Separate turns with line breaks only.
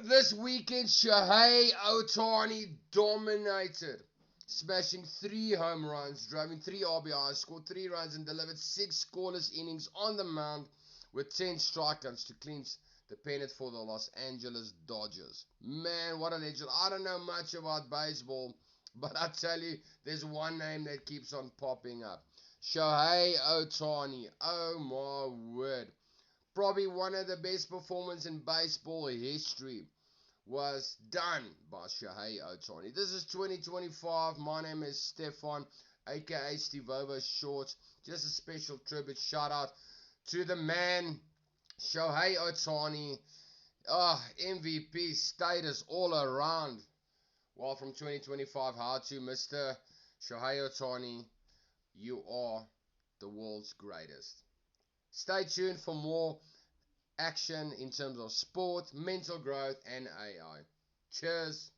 This weekend, Shohei Ohtani dominated, smashing 3 home runs, driving 3 RBIs, scored 3 runs, and delivered 6 scoreless innings on the mound with 10 strikeouts to clinch the pennant for the Los Angeles Dodgers. Man, what a legend. I don't know much about baseball, but I tell you, there's one name that keeps on popping up. Shohei Ohtani. Oh my word. Probably one of the best performances in baseball history was done by Shohei Ohtani. This is 2025. My name is Stefan, aka Steve Over Short. Just a special tribute shout out to the man, Shohei Ohtani. MVP status all around. Well, from 2025, how to Mr. Shohei Ohtani, you are the world's greatest. Stay tuned for more action in terms of sport, mental growth, and AI. Cheers.